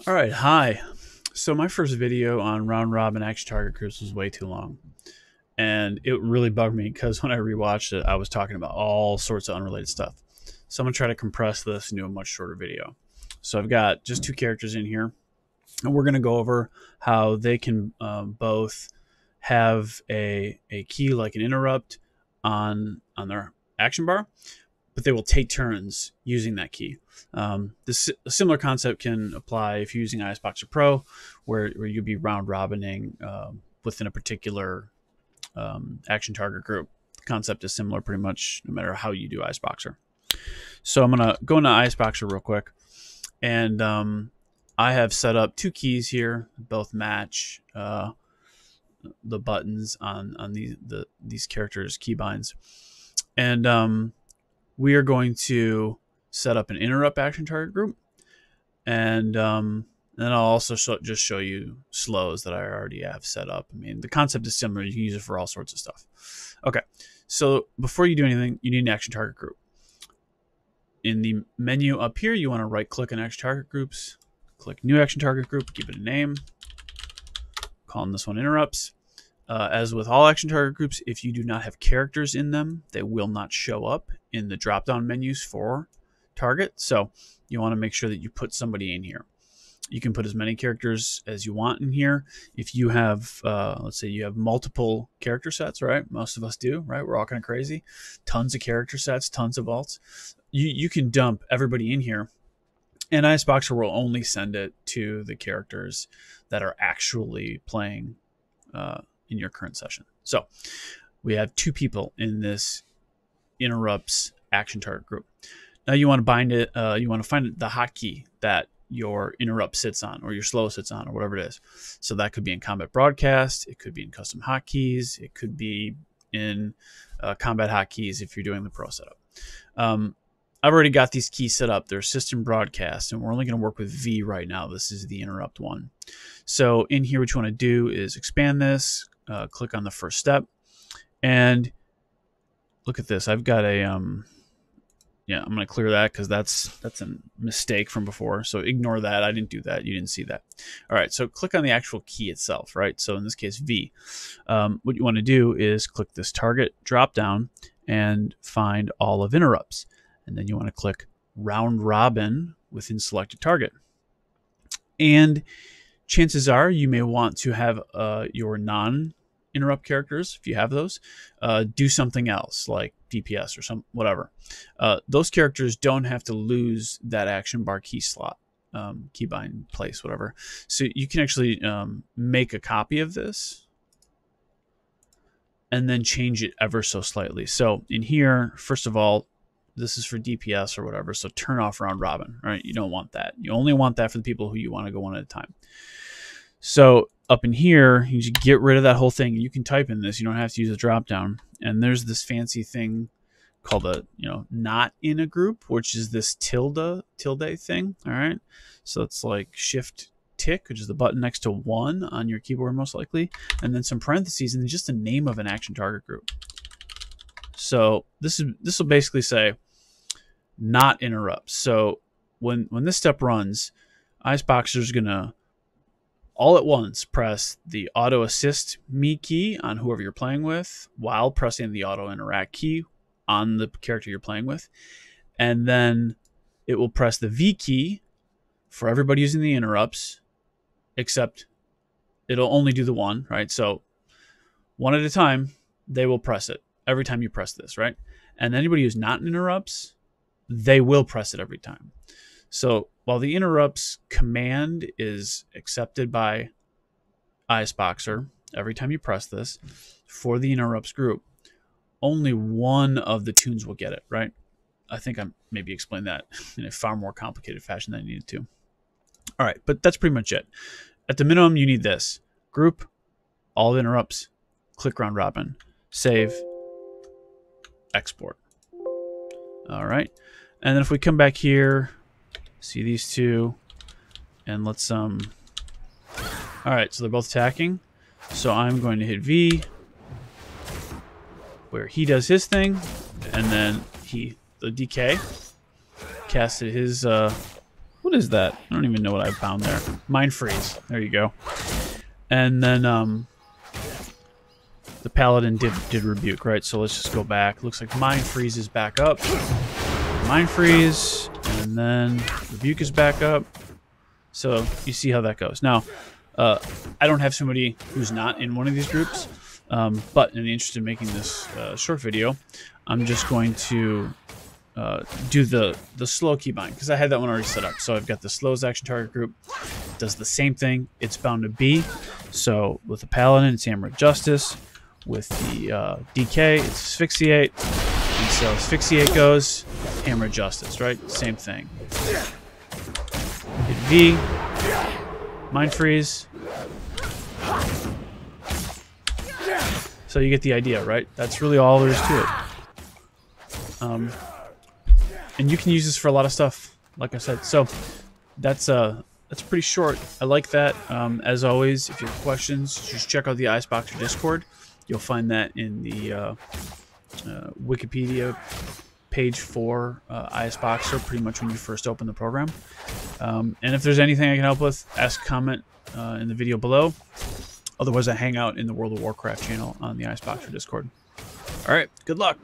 Alright, hi. So my first video on Round Robin Action Target Groups was way too long. And it really bugged me because when I rewatched it, I was talking about all sorts of unrelated stuff. So I'm going to try to compress this into a much shorter video. So I've got just two characters in here. And we're going to go over how they can both have a key like an interrupt on their action bar, but they will take turns using that key. This a similar concept can apply if you're using ISBoxer Pro, where you'll be round robining within a particular action target group. The concept is similar pretty much no matter how you do ISBoxer. So I'm going to go into ISBoxer real quick. And I have set up two keys here, both match the buttons on these characters' keybinds. And we are going to set up an interrupt action target group, and then I'll also just show you slows that I already have set up. I mean, the concept is similar. You can use it for all sorts of stuff. Okay, so before you do anything, you need an action target group. In the menu up here, you want to right-click on action target groups, click new action target group, give it a name, calling this one interrupts. As with all action target groups, if you do not have characters in them, they will not show up in the drop-down menus for target. So you want to make sure that you put somebody in here. You can put as many characters as you want in here. If you have, let's say you have multiple character sets, right? Most of us do, right? We're all kind of crazy. Tons of character sets, tons of alts. You can dump everybody in here, and ISBoxer will only send it to the characters that are actually playing in your current session. So we have two people in this interrupts action target group. Now you want to bind it. You want to find the hotkey that your interrupt sits on, or your slow sits on, or whatever it is. So that could be in combat broadcast. It could be in custom hotkeys. It could be in combat hotkeys if you're doing the pro setup. I've already got these keys set up. They're system broadcast, and we're only going to work with V right now. This is the interrupt one. So in here, what you want to do is expand this, click on the first step, and look at this. I've got a, yeah, I'm going to clear that because that's a mistake from before. So ignore that. I didn't do that. You didn't see that. All right, so click on the actual key itself, right? So in this case, V. What you want to do is click this target drop down and find all of interrupts. And then you want to click round robin within selected target. And chances are you may want to have your non-interrupt characters, if you have those, do something else like DPS or some whatever. Those characters don't have to lose that action bar key slot, keybind place, whatever. So you can actually make a copy of this and then change it ever so slightly. So in here, first of all, this is for DPS or whatever, so turn off round robin, right? You don't want that. You only want that for the people who you want to go one at a time. So up in here, you just get rid of that whole thing. You can type in this. You don't have to use a drop down. And there's this fancy thing called a, not in a group, which is this tilde thing, all right? So it's like shift tick, which is the button next to 1 on your keyboard most likely, and then some parentheses, and then just the name of an action target group. So this will basically say not interrupt. So when this step runs, ISBoxer is gonna all at once press the auto assist me key on whoever you're playing with while pressing the auto interact key on the character you're playing with, and then it will press the V key for everybody using the interrupts, except it'll only do the one, right? So one at a time, they will press it every time you press this, right? And anybody who's not in interrupts, they will press it every time. So while the interrupts command is accepted by ISBoxer every time you press this, for the interrupts group, only one of the toons will get it, right? I think I maybe explained that in a far more complicated fashion than I needed to. All right, but that's pretty much it. At the minimum, you need this. Group, all interrupts, click round robin, save, export. All right, and then if we come back here, see these two, and let's all right, so they're both attacking. So I'm going to hit V, where he does his thing, and then the DK casted his what is that? I don't even know what I found there. Mind freeze. There you go. And then the paladin did rebuke, right? So let's just go back. Looks like mind freeze is back up. Mind freeze, and then rebuke is back up. So you see how that goes. Now, I don't have somebody who's not in one of these groups, but in the interest of making this short video, I'm just going to do the slow keybind, because I had that one already set up. So I've got the slowest action target group. It does the same thing. It's bound to B. So with the paladin, it's hammer of justice. With the DK, it's asphyxiate. And so asphyxiate goes, hammer of justice, right? Same thing. Hit V, mind freeze. So you get the idea, right? That's really all there is to it. And you can use this for a lot of stuff, like I said. So that's pretty short. I like that. As always, if you have questions, just check out the ISBoxer Discord. You'll find that in the Wikipedia page for ISBoxer, pretty much when you first open the program. And if there's anything I can help with, ask, comment in the video below. Otherwise, I hang out in the World of Warcraft channel on the ISBoxer Discord. All right, good luck.